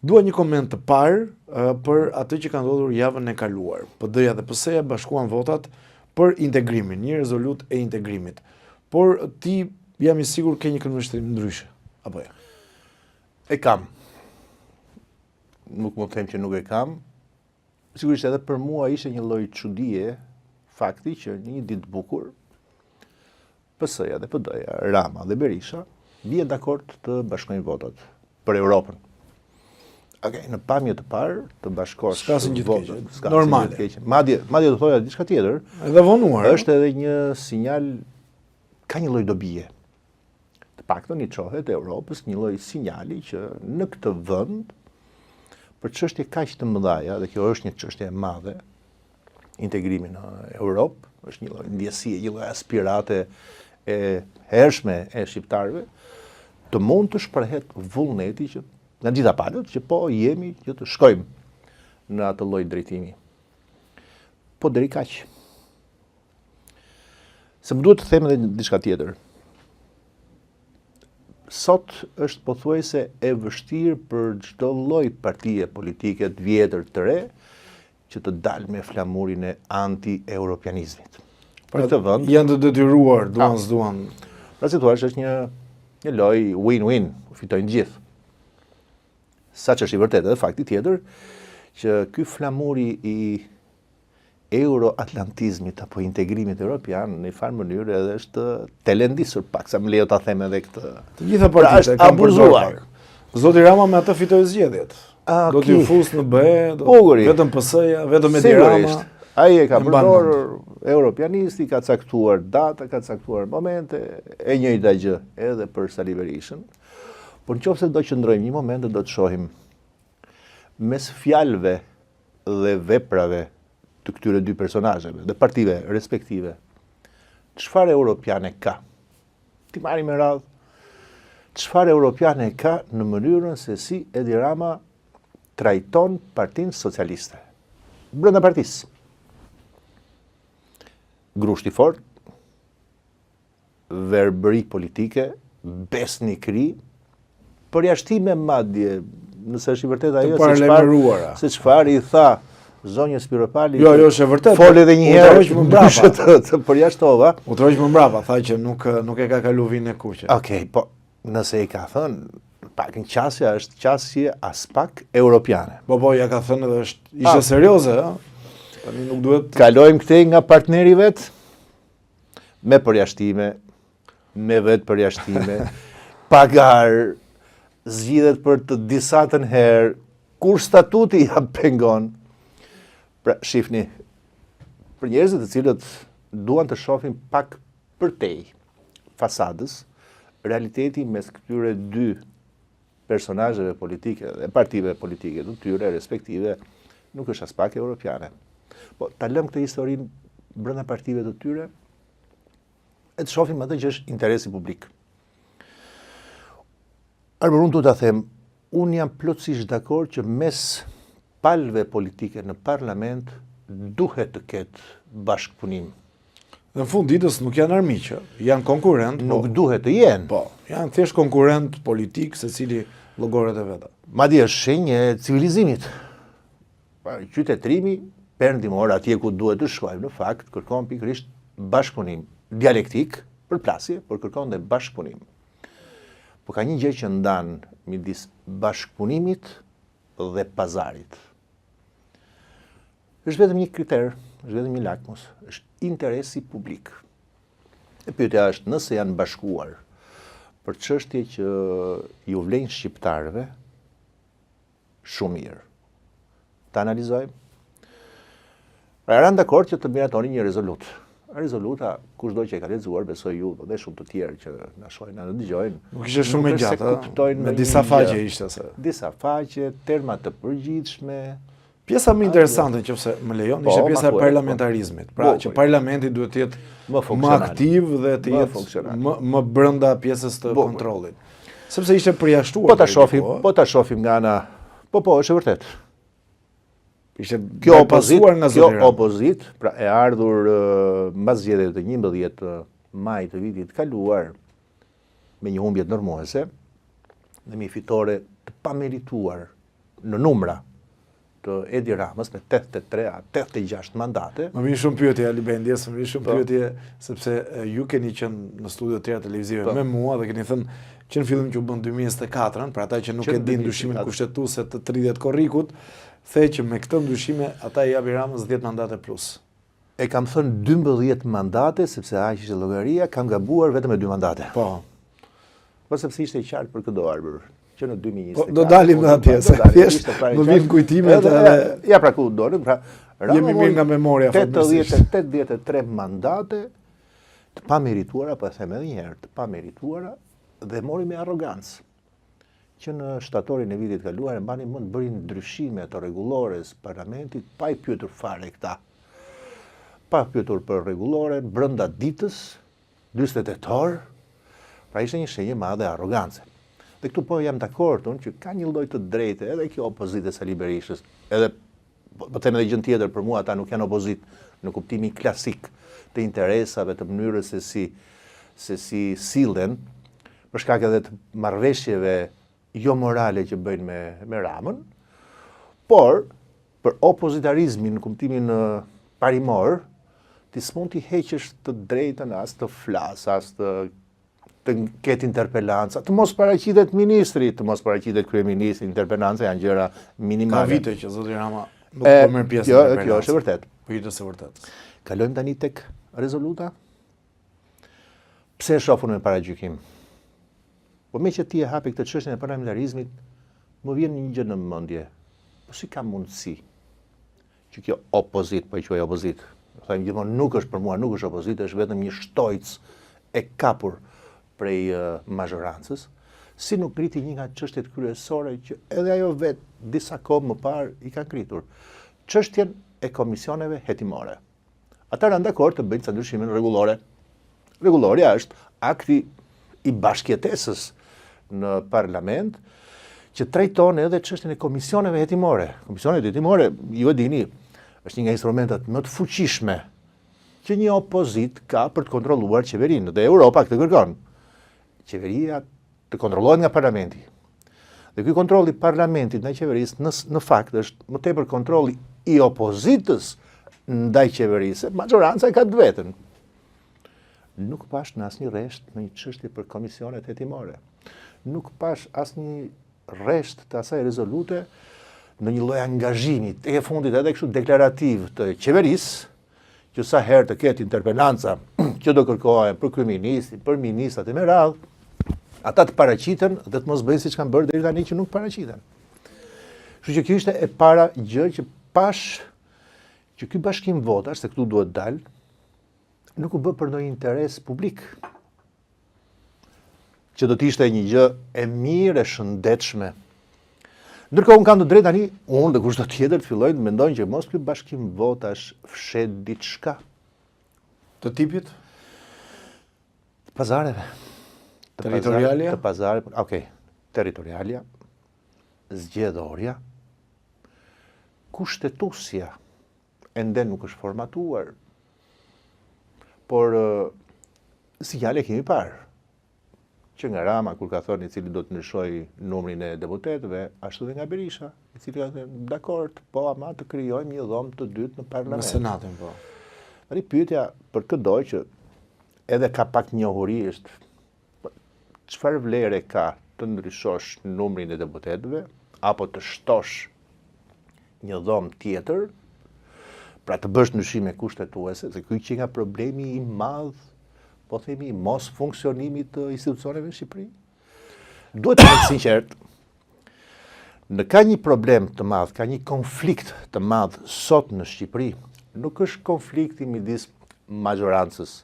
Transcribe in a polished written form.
Dua një koment të parë për atë që ka ndodhur javën e kaluar. PD-ja dhe PS-ja bashkuan votat për integrimin, një rezolut e integrimit. Por ti jam i sigur ke një këndvështrim ndryshe, apo ja? E kam. Nuk më them që nuk e kam. Sigurisht edhe për mua ishte një lloj çudie fakti që një ditë bukur PS-ja dhe PD-ja, Rama dhe Berisha bien dakord të bashkojnë votat për Europën. Okej, në pamje të parë të bashkosh votat, normale. Madje të thoja diçka tjetër. Edhe vonuar. Është edhe një sinjal, ka një lloj dobie. Të paktën i çohet Europës një lloj sinjali që në këtë vend për çështje kaq të mëdha, dhe kjo është një çështje e madhe, integrimi në Europë, është një lloj ndjesie, një lloj aspirate e hershme e shqiptarëve, të mund të shprehet vullneti që nga gjitha palët që po jemi që të shkojmë në atë lloj drejtimi. Po deri kaq. Se më duhet të them edhe diçka tjetër. Sot është pothuajse e vështirë për çdo lloj partie politike të vjetër të re që të dalë me flamurin e anti-europianizmit. Për këtë vend janë të detyruar, duan s'duan. Pra si thua, është një loj win-win, fitojnë gjithë. Sa që është i vërtetë edhe fakti tjetër, që ky flamuri i euroatlantizmit apo integrimit europian në një farë mënyrë edhe është telendisur pak, sa më lejo ta them edhe këtë. Të gjitha partitë kanë abuzuar. Zoti Rama me atë fitoi zgjedhjet. Do t'i fusë në BE, vetëm PS-ja, vetëm Edi Rama. Ai e ka përdorur europianisti, ka caktuar data, ka caktuar momente, e njëjta gjë edhe për Sali Berishën. Por nëse do qëndrojmë një moment do të shohim mes fjalëve dhe veprave të këtyre dy personazheve, dhe partive respektive, çfarë europiane ka? Ti marrim me radhë, çfarë europiane ka në mënyrën se si Edi Rama trajton Partinë Socialiste. Brenda partisë. Grushti fort, verbëri politike, besnikëri, përjashtime madje, nëse është i vërtet ajo se çfarë i tha zonja Spiropali. Jo, është e vërtet. Fol edhe një herë të përjashtova. U troq më mbrapa, tha që nuk e ka kalu vinë e kuqe. Okej, po nëse i ka thënë, pak në qasja është qasje as pak europiane. Po, ja ka thënë edhe ishte serioze, tani nuk duhet. Kalojmë këtej nga partneri vet me përjashtime, me vetë përjashtime, pagar, zgjidhet për të disatën herë, kur statuti ja pengon. Pra, shifni, për njerëzit të cilët duan të shohin pak përtej fasadës, realiteti mes këtyre dy personazheve politike dhe partive politike të tyre respektive nuk është as pak europiane. Po, ta lëm këtë historinë brenda partive të tyre e të shohim atë që është interesi publik. Unë du të them, unë jam plotësisht dakord që mes palëve politike në parlament duhet të ketë bashkëpunim. Dhe në fund ditës nuk janë armiqë, janë konkurrent. Nuk duhet të jenë. Po, janë thjesht konkurrent politik, secili llogoret e veta. Madje është shenjë e civilizimit. Qytetrimi perëndimor atje ku duhet të shkojmë, në fakt kërkon pikërisht bashkëpunim, dialektik, përplasje, por kërkon dhe bashkëpunim. Po ka një gjë që ndan midis bashkëpunimit dhe pazarit. Është vetëm një kriter, është vetëm një lakmus, është interesi publik. E pyetja është nëse janë bashkuar për çështje që ju vlen shqiptarëve shumë mirë. Ta analizojmë. Pra janë dakord që të miratoni një rezolut. Rezoluta, kushdo që e ka lexuar, besoj ju dhe shumë të tjerë që na shohin, na dëgjojnë. Nuk ishte shumë e gjatë, me disa faqe ishte se. Disa faqe, terma të përgjithshme. Pjesa më interesante nëse më lejon, ishte pjesa e parlamentarizmit. Pra që parlamenti duhet të jetë më aktiv dhe të jetë më brenda pjesës të kontrollit. Sepse ishte përjashtuar. Po ta shohim nga ana. Po, është e vërtetë. Ishte kjo opozit, pra e ardhur mbas zgjedhjeve të 11 maj të vitit kaluar me një humbje normuese dhe me fitore të pamerituar në numra të Edi Ramës me 83 a 86 mandate. Më vjen shumë pyetje Ali Bendjes, më vjen shumë pyetje sepse ju keni qenë në studio të tjera televizive me mua dhe keni thënë që në fillim që u bën 2024, për ata që nuk e dinë ndryshimin kushtetuese të 30 korrikut, the që me këtë ndryshime ata i japi Ramës 10 mandate plus. E kam thënë 12 mandate, sepse aq ishte llogaria, kam gabuar vetëm me 2 mandate. Po. Po sepse ishte i qartë për këtë do arbër, që në 2024. Po, do dalim në atje, se thjesht më vjen kujtimet edhe... Ja pra ku do, pra... Jemi mirë nga memoria, fatmirësisht. 83 mandate të pamerituara, po e them edhe një herë, të pamerituara dhe mori me arrogancë. Që në shtatorin e vitit kaluar e mbani mend bërin ndryshime të rregullores parlamentit pa i pyetur fare këta. Pa pyetur për rregulloren brenda ditës, 48 orë. Pra ishte një shenjë madhe arrogancë. Dhe këtu po jam dakord unë që ka një lloj të drejtë edhe kjo opozitë e Sali Berishës. Edhe po them edhe gjën tjetër, për mua ata nuk janë opozitë në kuptimin klasik të interesave, të mënyrës se si sillen, për shkak edhe të marrëveshjeve jo morale që bëjnë me Ramën, por për opozitarizmin në kuptimin parimor, ti s'mund t'i heqësh të drejtën as të flas, as të ketë interpelanca, të mos paraqitet ministri, të mos paraqitet kryeministri, interpelanca janë gjëra minimale. Ka vite që zoti Rama nuk po merr pjesë në interpelancë. Kjo është e vërtet. Po është e vërtet. Kalojmë tani tek rezoluta. Pse e shohun me paragjykim? Po me që ti e hapi këtë çështjen e parlamentarizmit, më vjen një gjë në mendje. Po si ka mundësi që kjo opozit, po e quaj opozit, thajmë gjithmonë nuk është për mua, nuk është opozit, është vetëm një shtojc e kapur prej mazhorancës, si nuk kriti një nga çështjet kryesore që edhe ajo vetë disa kohë më parë i ka kritur. Çështjen e komisioneve hetimore. Ata janë dakord të bëjnë ca ndryshime rregullore. Rregulloria është akti i bashkëjetesës në parlament që trajton edhe çështjen e komisioneve hetimore. Komisionet hetimore, ju e dini, është një nga instrumentet më të fuqishme që një opozit ka për të kontrolluar qeverinë, dhe Europa këtë kërkon. Qeveria të kontrollohet nga parlamenti. Dhe ky kontrolli i parlamentit ndaj qeverisë në fakt është më tepër kontrolli i opozitës ndaj qeverisë, majoranca e ka të vetën. Nuk pash në asnjë rresht në një çështje për komisionet hetimore. Nuk pash asnjë rresht të asaj rezolute në një lloj angazhimi tek e fundit edhe kështu deklarativ të qeverisë, që sa herë të ketë interpelanca që do kërkohen për kryeministin, për ministrat e me radhë, ata të paraqiten dhe të mos bëjnë siç kanë bërë deri tani që nuk paraqiten. Kështu që kjo ishte e para gjë që pash që ky bashkim votash, se këtu duhet dalë, nuk u bë për ndonjë interes publik. Që do të ishte një gjë e mirë, e shëndetshme. Ndërkohë unë kam të drejtë tani, unë dhe kushto tjetër të fillojnë të mendojnë që mos ky bashkim votash fshet diçka. Të tipit? Të pazareve. Territorialja? Të pazareve, okej. Territorialja, zgjedhorja, kushtetusja, ende nuk është formatuar. Por sinjale kemi parë. Që nga Rama, kur ka thënë i cili do të ndryshoj numrin e deputetëve, ashtu dhe nga Berisha, i cili ka thënë, dakord, po ama të krijojmë një dhomë të dytë në parlament. Në senatin, po. Tani pyetja për këtë që edhe ka pak njohuri është, çfarë vlere ka të ndryshosh numrin e deputetëve, apo të shtosh një dhomë tjetër, pra të bësh ndryshime kushtetuese, se ky që nga problemi i madh, po themi, mos funksionimit të institucioneve në Shqipëri. Duhet të jetë sinqert, në ka një problem të madh, ka një konflikt të madh sot në Shqipëri, nuk është konflikti midis majorancës